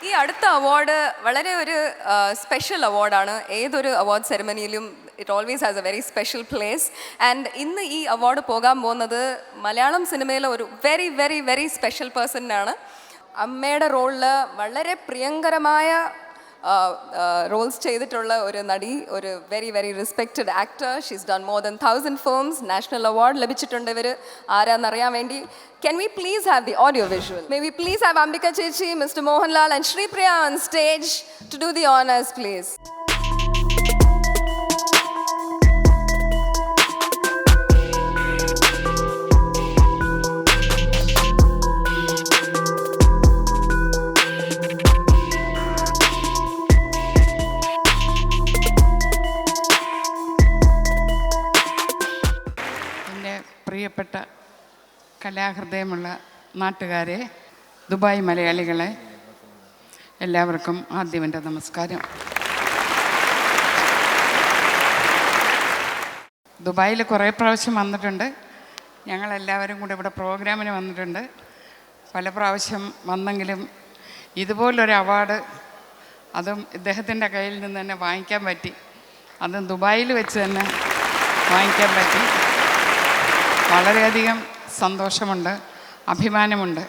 ഈ അടുത്ത അവാർഡ് വളരെ ഒരു സ്പെഷ്യൽ അവാർഡാണ്. ഏതൊരു അവാർഡ് സെറമണിയിലും it always has a very special place. And ഇന്ന് ഈ അവാർഡ് പോകാൻ പോകുന്നത് മലയാളം സിനിമയിലെ ഒരു വെരി വെരി വെരി സ്പെഷ്യൽ പേഴ്സണിനാണ്. അമ്മയുടെ റോളിൽ വളരെ പ്രിയങ്കരമായ റോൾസ് ചെയ്തിട്ടുള്ള ഒരു നടി, ഒരു very very respected actor. She's done more than 1000 films. National award ലഭിച്ചിട്ടുണ്ട് ഇവർ. ആരാന്നറിയാൻ വേണ്ടി can we please have the audio visual? May we please have Ambika Chechi, Mr. Mohanlal and Shri Priya on stage to do the honors, please. പ്രിയപ്പെട്ട കലാഹൃദയമുള്ള നാട്ടുകാരെ, Dubai മലയാളികളെ, എല്ലാവർക്കും ആദ്യം എൻ്റെ നമസ്കാരം. ദുബായിൽ കുറേ പ്രാവശ്യം വന്നിട്ടുണ്ട്. ഞങ്ങളെല്ലാവരും കൂടെ ഇവിടെ പ്രോഗ്രാമിന് വന്നിട്ടുണ്ട്. പല പ്രാവശ്യം വന്നെങ്കിലും ഇതുപോലൊരു അവാർഡ് അതും ഇദ്ദേഹത്തിൻ്റെ കയ്യിൽ നിന്ന് തന്നെ വാങ്ങിക്കാൻ പറ്റി. അതും ദുബായിൽ വെച്ച് തന്നെ വാങ്ങിക്കാൻ പറ്റി. വളരെയധികം സന്തോഷമുണ്ട്, അഭിമാനമുണ്ട്.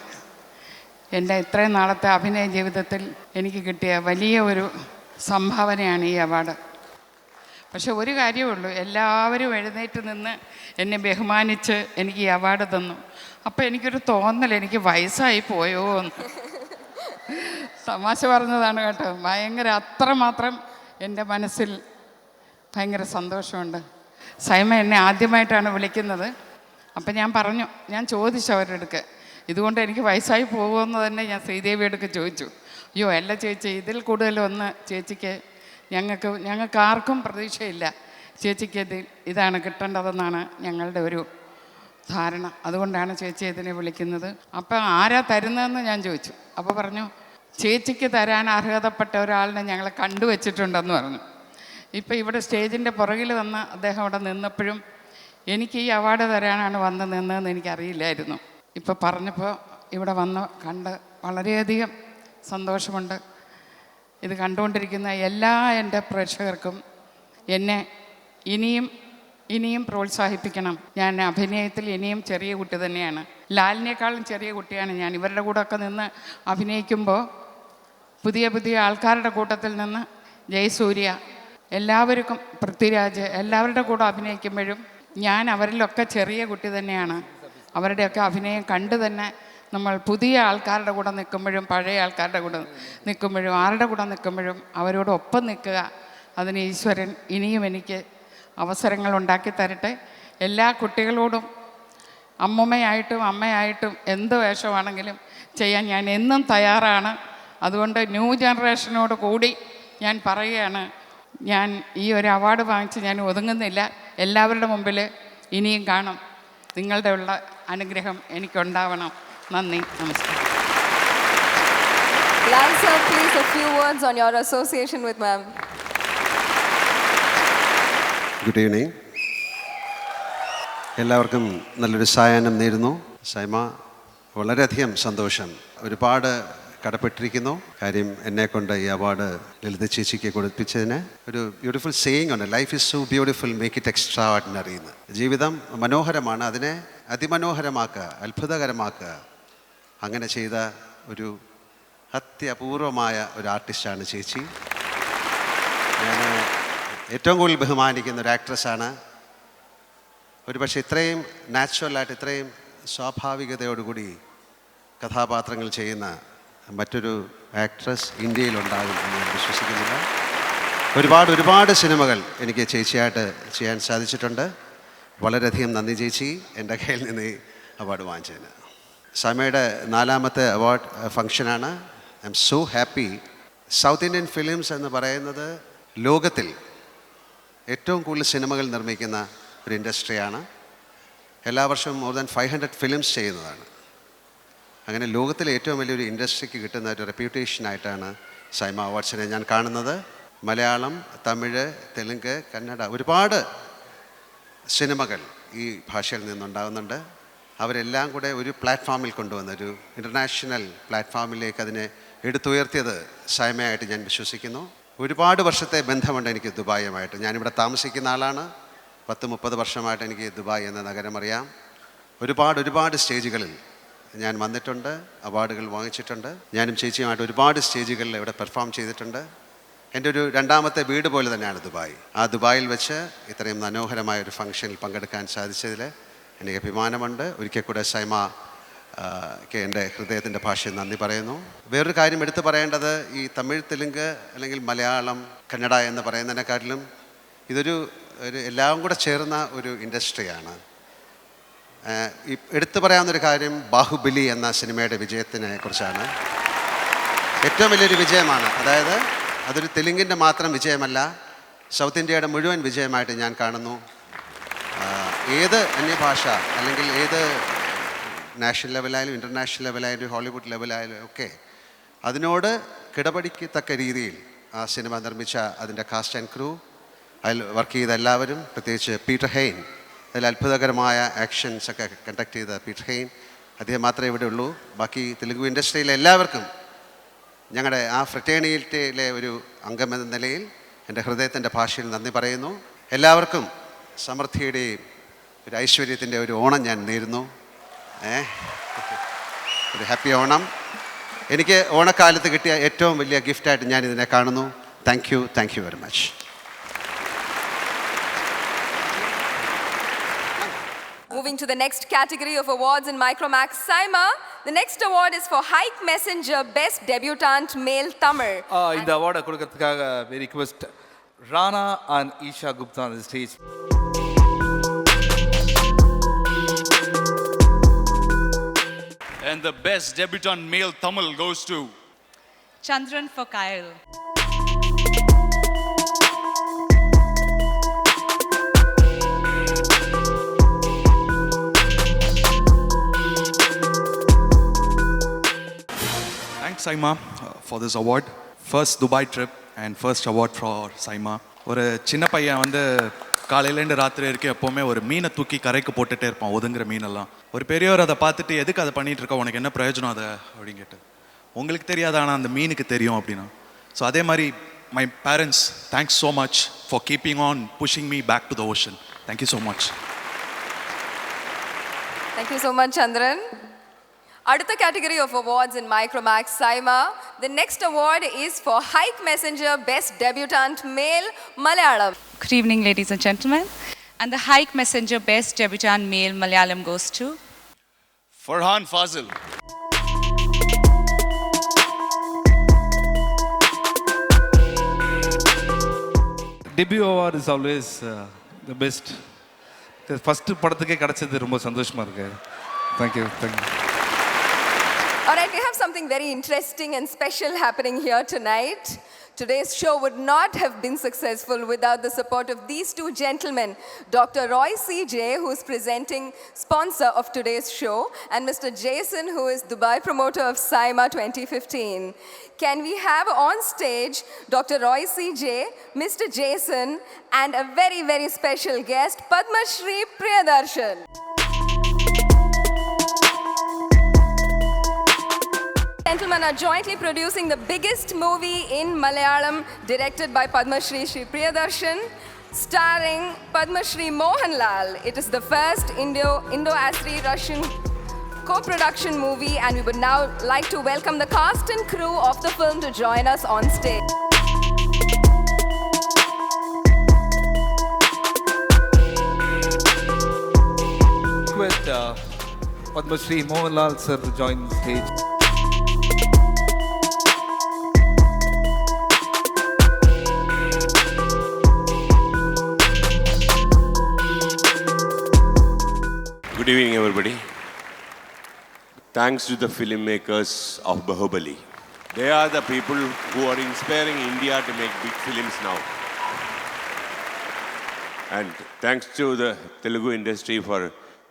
എൻ്റെ ഇത്രയും നാളത്തെ അഭിനയ ജീവിതത്തിൽ എനിക്ക് കിട്ടിയ വലിയ ഒരു സംഭാവനയാണ് ഈ അവാർഡ്. പക്ഷെ ഒരു കാര്യമേ ഉള്ളൂ, എല്ലാവരും എഴുന്നേറ്റ് നിന്ന് എന്നെ ബഹുമാനിച്ച് എനിക്ക് ഈ അവാർഡ് തന്നു. അപ്പോൾ എനിക്കൊരു തോന്നൽ, എനിക്ക് വയസ്സായി പോയോ എന്ന്. തമാശ പറഞ്ഞതാണ് കേട്ടോ. ഭയങ്കര അത്രമാത്രം എൻ്റെ മനസ്സിൽ ഭയങ്കര സന്തോഷമുണ്ട്. സൈമ എന്നെ ആദ്യമായിട്ടാണ് വിളിക്കുന്നത്. അപ്പം ഞാൻ ചോദിച്ചു അവരുടെ അടുക്ക്, ഇതുകൊണ്ട് എനിക്ക് വയസ്സായി പോകുമെന്ന് തന്നെ ഞാൻ ശ്രീദേവിയുടെ അടുക്ക് ചോദിച്ചു. അയ്യോ അല്ല ചേച്ചി, ഇതിൽ കൂടുതലൊന്ന് ചേച്ചിക്ക് ഞങ്ങൾക്ക് ആർക്കും പ്രതീക്ഷയില്ല. ചേച്ചിക്ക് ഇതാണ് കിട്ടേണ്ടതെന്നാണ് ഞങ്ങളുടെ ഒരു ധാരണ. അതുകൊണ്ടാണ് ചേച്ചി ഇതിനെ വിളിക്കുന്നത്. അപ്പം ആരാ തരുന്നതെന്ന് ഞാൻ ചോദിച്ചു. അപ്പോൾ പറഞ്ഞു, ചേച്ചിക്ക് തരാൻ അർഹതപ്പെട്ട ഒരാളിനെ ഞങ്ങൾ കണ്ടുവച്ചിട്ടുണ്ടെന്ന് പറഞ്ഞു. ഇപ്പം ഇവിടെ സ്റ്റേജിൻ്റെ പുറകിൽ വന്ന് അദ്ദേഹം അവിടെ നിന്നപ്പോഴും എനിക്ക് ഈ അവാർഡ് തരാനാണ് വന്ന് നിന്നതെന്ന് എനിക്കറിയില്ലായിരുന്നു. ഇപ്പോൾ പറഞ്ഞപ്പോൾ ഇവിടെ വന്ന് കണ്ട് വളരെയധികം സന്തോഷമുണ്ട്. ഇത് കണ്ടുകൊണ്ടിരിക്കുന്ന എല്ലാ എൻ്റെ പ്രേക്ഷകർക്കും എന്നെ ഇനിയും പ്രോത്സാഹിപ്പിക്കണം. ഞാൻ അഭിനയത്തിൽ ഇനിയും ചെറിയ കുട്ടി തന്നെയാണ്. ലാലിനേക്കാളും ചെറിയ കുട്ടിയാണ് ഞാൻ. ഇവരുടെ കൂടെയൊക്കെ നിന്ന് അഭിനയിക്കുമ്പോൾ പുതിയ ആൾക്കാരുടെ കൂട്ടത്തിൽ നിന്ന് ജയസൂര്യ, എല്ലാവർക്കും പൃഥ്വിരാജ്, എല്ലാവരുടെ കൂടെ അഭിനയിക്കുമ്പോഴും ഞാൻ അവരിലൊക്കെ ചെറിയ കുട്ടി തന്നെയാണ്. അവരുടെയൊക്കെ അഭിനയം കണ്ട് തന്നെ നമ്മൾ പുതിയ ആൾക്കാരുടെ കൂടെ നിൽക്കുമ്പോഴും പഴയ ആൾക്കാരുടെ കൂടെ നിൽക്കുമ്പോഴും ആരുടെ കൂടെ നിൽക്കുമ്പോഴും അവരോടൊപ്പം നിൽക്കുക. അതിന് ഈശ്വരൻ ഇനിയും എനിക്ക് അവസരങ്ങൾ ഉണ്ടാക്കി തരട്ടെ. എല്ലാ കുട്ടികളോടും അമ്മയായിട്ടും അമ്മയായിട്ടും എന്ത് വേഷമാണെങ്കിലും ചെയ്യാൻ ഞാൻ എന്നും തയ്യാറാണ്. അതുകൊണ്ട് ന്യൂ ജനറേഷനോട് കൂടി ഞാൻ പറയുകയാണ്, ഞാൻ ഈ ഒരു അവാർഡ് വാങ്ങിച്ച് ഞാൻ ഒതുങ്ങുന്നില്ല. എല്ലാവരുടെ മുമ്പിൽ ഇനിയും കാണും. നിങ്ങളുടെ ഉള്ള അനുഗ്രഹം എനിക്കുണ്ടാവണം. നന്ദി, നമസ്കാരം. Lal sir, please a few words on your association with ma'am. Good evening. എല്ലാവർക്കും നല്ലൊരു സായാഹ്നം നേരുന്നു. സൈമ, വളരെയധികം സന്തോഷം. ഒരുപാട് കടപ്പെട്ടിരിക്കുന്നു. കാര്യം എന്നെക്കൊണ്ട് ഈ അവാർഡ് ലളിത ചേച്ചിക്ക് കൊടുപ്പിച്ചതിന്. ഒരു ബ്യൂട്ടിഫുൾ സേയിങ് ഉണ്ട്, life is so beautiful, make it extra ordinary എന്ന്. ജീവിതം മനോഹരമാണ്, അതിനെ അതിമനോഹരമാക്കുക, അത്ഭുതകരമാക്കുക. അങ്ങനെ ചെയ്ത ഒരു അത്യപൂർവമായ ഒരു ആർട്ടിസ്റ്റാണ് ചേച്ചി. ഞാൻ ഏറ്റവും കൂടുതൽ ബഹുമാനിക്കുന്ന ഒരു ആക്ട്രസ്സാണ്. ഒരു പക്ഷേ ഇത്രയും നാച്ചുറലായിട്ട്, ഇത്രയും സ്വാഭാവികതയോടുകൂടി കഥാപാത്രങ്ങൾ ചെയ്യുന്ന മറ്റൊരു ആക്ട്രസ് ഇന്ത്യയിലുണ്ടാകും എന്ന് ഞാൻ വിശ്വസിക്കുന്നില്ല. ഒരുപാട് സിനിമകൾ എനിക്ക് ചേച്ചിയായിട്ട് ചെയ്യാൻ സാധിച്ചിട്ടുണ്ട്. വളരെയധികം നന്ദി ചേച്ചി, എൻ്റെ കയ്യിൽ നിന്ന് ഈ അവാർഡ് വാങ്ങിച്ചതിന്. സൈമയുടെ 4ാമത്തെ അവാർഡ് ഫംഗ്ഷനാണ്. I M so happy. South Indian films എന്ന് പറയുന്നത് ലോകത്തിൽ ഏറ്റവും കൂടുതൽ സിനിമകൾ നിർമ്മിക്കുന്ന ഒരു ഇൻഡസ്ട്രിയാണ്. എല്ലാ വർഷവും മോർ ദാൻ 500 ഫിലിംസ് ചെയ്യുന്നതാണ്. അങ്ങനെ ലോകത്തിലെ ഏറ്റവും വലിയൊരു ഇൻഡസ്ട്രിക്ക് കിട്ടുന്ന ഒരു റെപ്യൂട്ടേഷനായിട്ടാണ് സൈമ അവാർഡ്സിനെ ഞാൻ കാണുന്നത്. മലയാളം, തമിഴ്, തെലുങ്ക്, കന്നഡ ഒരുപാട് സിനിമകൾ ഈ ഭാഷയിൽ നിന്നുണ്ടാകുന്നുണ്ട്. അവരെല്ലാം കൂടെ ഒരു പ്ലാറ്റ്ഫോമിൽ കൊണ്ടുവന്ന്, ഒരു ഇൻ്റർനാഷണൽ പ്ലാറ്റ്ഫോമിലേക്ക് അതിനെ എടുത്തുയർത്തിയത് സൈമയായിട്ട് ഞാൻ വിശ്വസിക്കുന്നു. ഒരുപാട് വർഷത്തെ ബന്ധമുണ്ട് എനിക്ക് ദുബായുമായിട്ട്. ഞാനിവിടെ താമസിക്കുന്ന ആളാണ്. 10-30 വർഷമായിട്ട് എനിക്ക് ദുബായ് എന്ന നഗരം അറിയാം. ഒരുപാട് സ്റ്റേജുകളിൽ ഞാൻ വന്നിട്ടുണ്ട്, അവാർഡുകൾ വാങ്ങിച്ചിട്ടുണ്ട്. ഞാനും ചേച്ചിയുമായിട്ട് ഒരുപാട് സ്റ്റേജുകളിൽ ഇവിടെ പെർഫോം ചെയ്തിട്ടുണ്ട്. എൻ്റെ ഒരു രണ്ടാമത്തെ വീട് പോലെ തന്നെയാണ് ദുബായ്. ആ ദുബായിൽ വെച്ച് ഇത്രയും മനോഹരമായ ഒരു ഫംഗ്ഷനിൽ പങ്കെടുക്കാൻ സാധിച്ചതിൽ എനിക്ക് അഭിമാനമുണ്ട്. ഒരിക്കൽ കൂടെ സൈമക്ക് എൻ്റെ ഹൃദയത്തിൻ്റെ ഭാഷയിൽ നന്ദി പറയുന്നു. വേറൊരു കാര്യം എടുത്തു പറയേണ്ടത്, ഈ തമിഴ്, തെലുങ്ക് അല്ലെങ്കിൽ മലയാളം, കന്നഡ എന്ന് പറയുന്നതിനെക്കാട്ടിലും ഇതൊരു എല്ലാം കൂടെ ചേർന്ന ഒരു ഇൻഡസ്ട്രിയാണ്. എടുത്തു പറയാവുന്നൊരു കാര്യം ബാഹുബലി എന്ന സിനിമയുടെ വിജയത്തിനെ കുറിച്ചാണ്. ഏറ്റവും വലിയൊരു വിജയമാണ്. അതായത് അതൊരു തെലുങ്കിൻ്റെ മാത്രം വിജയമല്ല, സൗത്ത് ഇന്ത്യയുടെ മുഴുവൻ വിജയമായിട്ട് ഞാൻ കാണുന്നു. ഏത് അന്യഭാഷ അല്ലെങ്കിൽ ഏത് നാഷണൽ ലെവലായാലും ഇൻ്റർനാഷണൽ ലെവലായാലും ഹോളിവുഡ് ലെവലായാലും ഒക്കെ അതിനോട് കിടപിടിക്കത്തക്ക രീതിയിൽ ആ സിനിമ നിർമ്മിച്ച അതിൻ്റെ കാസ്റ്റ് ആൻഡ് ക്രൂ, അതിൽ വർക്ക് ചെയ്ത എല്ലാവരും, പ്രത്യേകിച്ച് പീറ്റർ ഹെയ്ൻ, അതിൽ അത്ഭുതകരമായ ആക്ഷൻസൊക്കെ കണ്ടക്ട് ചെയ്ത പീറ്റർ ഹെയ്ൻ, അദ്ദേഹം മാത്രമേ ഇവിടെ ഉള്ളൂ. ബാക്കി തെലുഗു ഇൻഡസ്ട്രിയിലെ എല്ലാവർക്കും ഞങ്ങളുടെ ആ ഫ്രറ്റേണിറ്റിയിലെ ഒരു അംഗമെന്ന നിലയിൽ എൻ്റെ ഹൃദയത്തിൻ്റെ ഭാഷയിൽ നന്ദി പറയുന്നു. എല്ലാവർക്കും സമൃദ്ധിയുടെയും ഒരു ഐശ്വര്യത്തിൻ്റെ ഒരു ഓണം ഞാൻ നേരുന്നു. ഒരു ഹാപ്പി ഓണം. എനിക്ക് ഓണക്കാലത്ത് കിട്ടിയ ഏറ്റവും വലിയ ഗിഫ്റ്റായിട്ട് ഞാൻ ഇതിനെ കാണുന്നു. Thank you very much. Moving to the next category of awards in Micromax SIIMA, the next award is for Hike Messenger Best Debutant Male Tamil. இந்த அவார்டை கொடுக்கறதுக்காக we request Rana and Isha Gupta on the stage. And the best debutant male Tamil goes to Chandran for Kyle. Thanks SIIMA for this award. First Dubai trip and first award for SIIMA. ஒரு சின்ன பையன் வந்து காலையிலேருந்து ராத்திரி வரைக்கும் எப்போவுமே ஒரு மீனை தூக்கி கரைக்கு போட்டுகிட்டே இருப்பான், ஒதுங்குற மீனெல்லாம். ஒரு பெரியவர் அதை பார்த்துட்டு, எதுக்கு அதை பண்ணிகிட்டு இருக்கா, உனக்கு என்ன பிரயோஜனம் அதை அப்படின்னு கேட்டு, உங்களுக்கு தெரியாது ஆனால் அந்த மீனுக்கு தெரியும் அப்படின்னா. ஸோ அதே மாதிரி my parents, thanks so much for keeping on pushing me back to the ocean. Thank you so much. Thank you so much, Chandran. அடுத்த category of awards in Micromax SIIMA, the next award is for Hike Messenger Best Debutant Male Malayalam. Good evening, ladies and gentlemen. And the Hike Messenger Best Debutant Male Malayalam goes to Farhan Fazil. Debut award is always the best. First படத்துக்கே கிடச்சது ரொம்ப சந்தோஷமாக இருக்கு. Thank you. All right, we have something very interesting and special happening here tonight. Today's show would not have been successful without the support of these two gentlemen, Dr. Roy C.J., who is presenting sponsor of today's show, and Mr. Jason, who is Dubai promoter of SIIMA 2015. Can we have on stage Dr. Roy C.J., Mr. Jason, and a very, very special guest, Padma Shri Priyadarshan. Gentlemen are jointly producing the biggest movie in Malayalam, directed by Padma Shri Priyadarshan, starring Padma Shri Mohanlal. It is the first Indo-Asri-Russian co-production movie, and we would now like to welcome the cast and crew of the film to join us on stage. Request Padma Shri Mohanlal sir to join the stage. Good evening, everybody. Thanks to the filmmakers of Bahubali. They are the people who are inspiring India to make big films now. And thanks to the Telugu industry for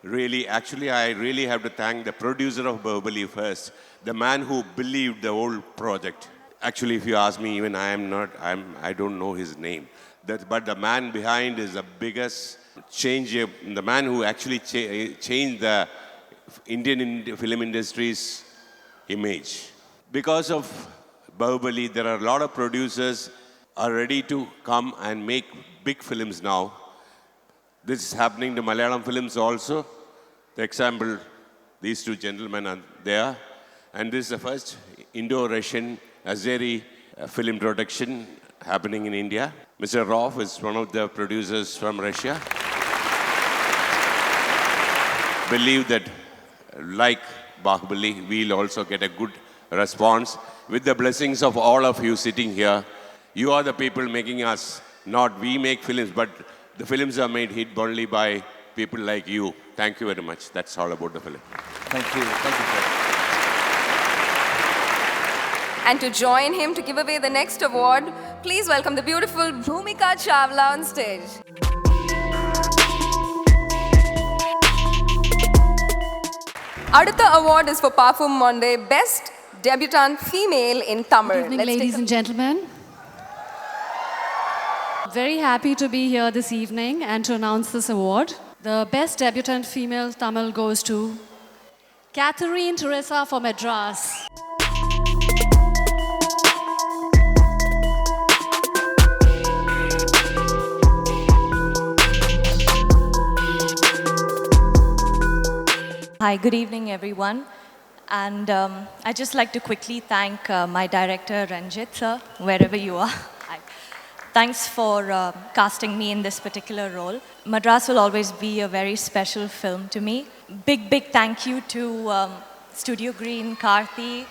I really have to thank the producer of Bahubali first, the man who believed the whole project. Actually, if you ask me, even I don't know his name. But the man behind is the biggest change, the man who actually changed the Indian film industry's image. Because of Bahubali, there are a lot of producers are ready to come and make big films now. This is happening to Malayalam films also. The example, these two gentlemen are there. And this is the first Indo-Russian Azeri film production happening in India. Mr. Rauf is one of the producers from Russia. Believe that, like Bahubali, we'll also get a good response. With the blessings of all of you sitting here, you are the people making us, not we make films, but the films are made hit only by people like you. Thank you very much. That's all about the film. Thank you. Thank you, sir. And to join him to give away the next award, please welcome the beautiful Bhumika Chawla on stage. Adutha award is for Parfum Monde, Best Debutante Female in Tamil. Good evening, ladies and gentlemen. Very happy to be here this evening and to announce this award. The Best Debutante Female Tamil goes to Catherine Teresa from Madras. Hi, good evening, everyone. And I'd just like to quickly thank my director, Ranjit, sir, wherever you are. Hi. Thanks for casting me in this particular role. Madras will always be a very special film to me. Big, big thank you to Studio Green, Karthi,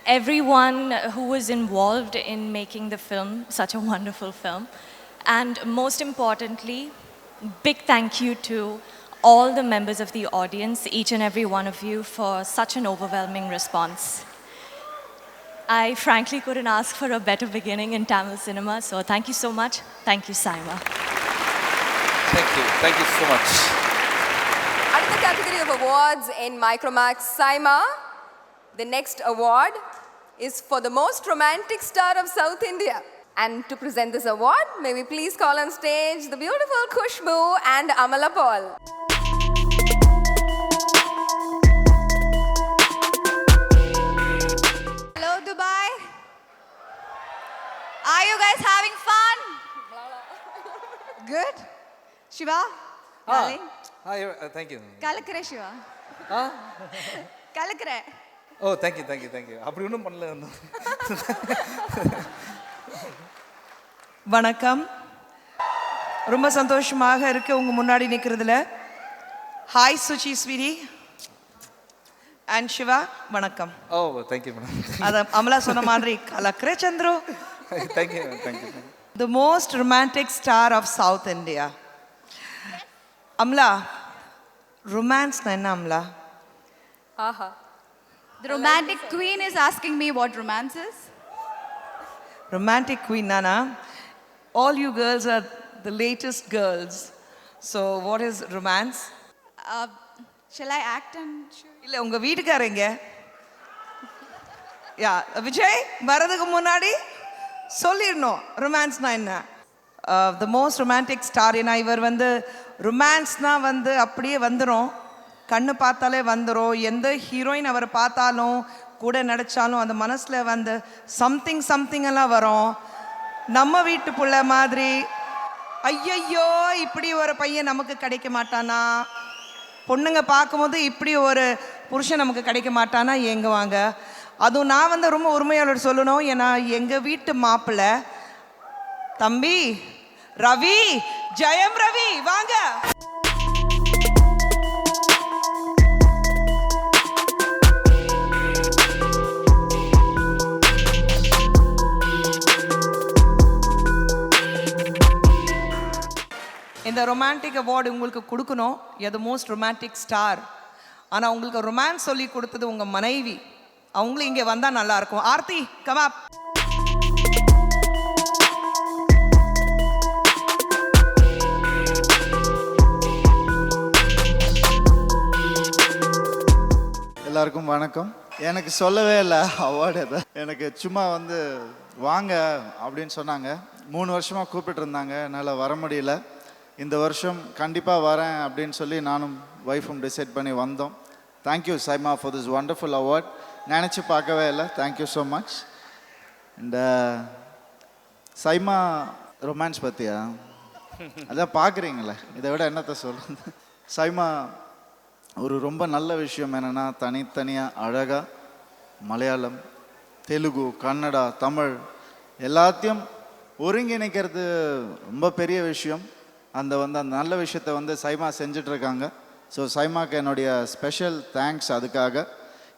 everyone who was involved in making the film such a wonderful film. And most importantly, big thank you to all the members of the audience, each and every one of you, for such an overwhelming response. I frankly couldn't ask for a better beginning in Tamil cinema, so thank you so much. Thank you, SIIMA. Thank you. Thank you so much. Under the category of awards in Micromax SIIMA, the next award is for the most romantic star of South India. And to present this award, may we please call on stage the beautiful Khushbu and Amala Paul. Hello, Dubai. Are you guys having fun? Good? Shiva? Darling? Hi, thank you. Kalakare, Shiva. Kalakare. Oh, thank you. அப்படி ஒன்றும் பண்ணல. வணக்கம். ரொம்ப சந்தோஷமாக இருக்கு உங்க முன்னாடி நிக்கிறதுல. Hi Suchi sweetie and Siva வணக்கம். Oh, thank you, madam. அத அமலா சொன்ன மாதிரி கலக்கரே Chandru. Thank you. The most romantic star of South India. Amla, romance na enna Amla? Aha. The romantic queen is asking me what romance is. Romantic queen, Nana. All you girls are the latest girls. So what is romance? Shall I act and show? இல்ல உங்க வீட்டுக்காரங்க. யா விஜய் வரதுக்கு முன்னாடி சொல்லிரணும் ரொமான்ஸ்னா என்ன. The most romantic star ஏன்னா இவர் வந்து ரொமான்ஸ்னா வந்து அப்படியே வந்துரும். கண்ணு பார்த்தாலே வந்துரும். எந்த ஹீரோயின் அவரை பார்த்தாலும் கூட நடிச்சாலும் அந்த மனசுல வந்து சம்திங் எல்லாம் வரும். நம்ம வீட்டு புள்ள மாதிரி ஐயையோ இப்படி ஒரு பையன் நமக்கு கிடைக்க மாட்டானா, பொண்ணுங்க பார்க்கும்போது இப்படி ஒரு புருஷன் நமக்கு கிடைக்க மாட்டானா ஏங்குவாங்க. அதுவும் நான் வந்து ரொம்ப உரிமையாளர் சொல்லணும். ஏன்னா எங்கள் வீட்டு மாப்பிள்ளை தம்பி ரவி, ஜெயம் ரவி வாங்க. இந்த ரொமான்டிக் அவார்டு உங்களுக்கு கொடுக்கணும். எது மோஸ்ட் ரொமான்டிக் ஸ்டார். ஆனால் உங்களுக்கு ரொமான்ஸ் சொல்லி கொடுத்தது உங்கள் மனைவி. அவங்களும் இங்கே வந்தால் நல்லா இருக்கும். Aarthi come up. எல்லாருக்கும் வணக்கம். எனக்கு சொல்லவே இல்லை அவார்டு எதை. எனக்கு சும்மா வந்து வாங்க அப்படின்னு சொன்னாங்க. 3 வருஷமாக கூப்பிட்டு இருந்தாங்க. என்னால் வர முடியல. இந்த வருஷம் கண்டிப்பாக வரேன் அப்படின்னு சொல்லி நானும் ஒய்ஃபும் டிசைட் பண்ணி வந்தோம். Thank you SIIMA for this wonderful award. நினச்சி பார்க்கவே இல்லை. Thank you so much. இந்த சைமா ரொமான்ஸ் பற்றியா? அதான் பார்க்குறீங்களே, இதை விட என்னத்தை சொல்லுது. சைமா ஒரு ரொம்ப நல்ல விஷயம் என்னென்னா, தனித்தனியாக அழகாக மலையாளம், தெலுங்கு, கன்னடா, தமிழ் எல்லாத்தையும் ஒருங்கிணைக்கிறது ரொம்ப பெரிய விஷயம். அந்த நல்ல விஷயத்தை சைமா செஞ்சிட்ருக்காங்க. ஸோ சைமாக்கு என்னுடைய ஸ்பெஷல் தேங்க்ஸ். அதுக்காக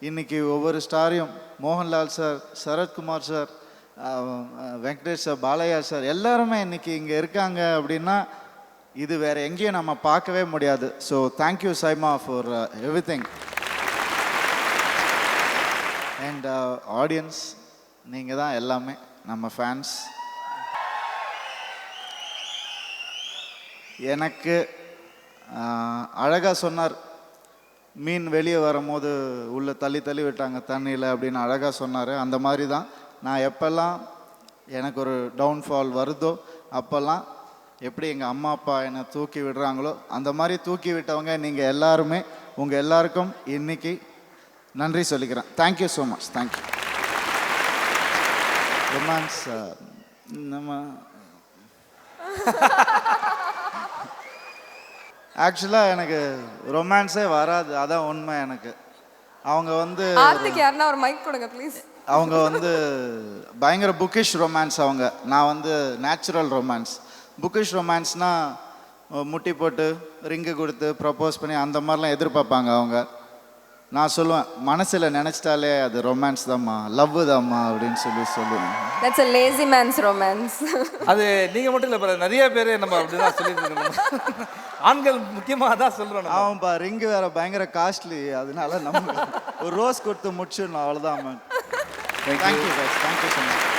இன்றைக்கி ஒவ்வொரு ஸ்டாரையும் Mohanlal sir, Sarathkumar sir, Venkatesh sir, Balayya sir எல்லாருமே இன்றைக்கி இங்கே இருக்காங்க அப்படின்னா இது வேறு எங்கேயும் நம்ம பார்க்கவே முடியாது. So thank you SIMA for everything. And audience, நீங்கள் தான் எல்லாமே, நம்ம ஃபேன்ஸ். எனக்கு அழகாக சொன்னார், மீன் வெளியே வரும்போது உள்ளே தள்ளி தள்ளி விட்டாங்க தண்ணியில் அப்படின்னு அழகாக சொன்னார். அந்த மாதிரி தான் நான் எப்போல்லாம் எனக்கு ஒரு டவுன்ஃபால் வருதோ அப்போல்லாம் எப்படி எங்கள் அம்மா அப்பா என்னை தூக்கி விடுறாங்களோ அந்த மாதிரி தூக்கி விட்டவங்க நீங்கள் எல்லாருமே. உங்கள் எல்லாருக்கும் இன்றைக்கி நன்றி சொல்லிக்கிறேன். Thank you so much. Thank you. Romance நம்ம ஆக்சுவலாக எனக்கு ரொமான்ஸே வராது, அதான் உண்மை. எனக்கு அவங்க ஆர்த்திக்கு யாருன்னா ஒரு மைக் கொடுங்க ப்ளீஸ். அவங்க பயங்கர புக்கிஷ் ரொமான்ஸ். நான் நேச்சுரல் ரொமான்ஸ். புக்கிஷ் ரொமான்ஸ்னால் முட்டி போட்டு ரிங்கு கொடுத்து ப்ரப்போஸ் பண்ணி அந்த மாதிரிலாம் எதிர்பார்ப்பாங்க அவங்க. நான் சொல்லுவேன், மனசில் நினச்சிட்டாலே அது ரொமான்ஸ் தாம்மா, லவ் தாம்மா அப்படின்னு சொல்லுவேன். That's a lazy man's romance. அது நீங்கள் மட்டும் இல்லை, நிறைய பேர் நம்ம அப்படிதான் சொல்லிட்டு இருக்கோம். ஆண்கள் முக்கியமாக அதான் சொல்கிறோம். ஆமாப்பா, ரிங்கு வேற பயங்கர காஸ்ட்லி, அதனால நம்ம ஒரு ரோஸ் கொடுத்து முடிச்சிடணும், அவ்வளோதான். Thank you so much.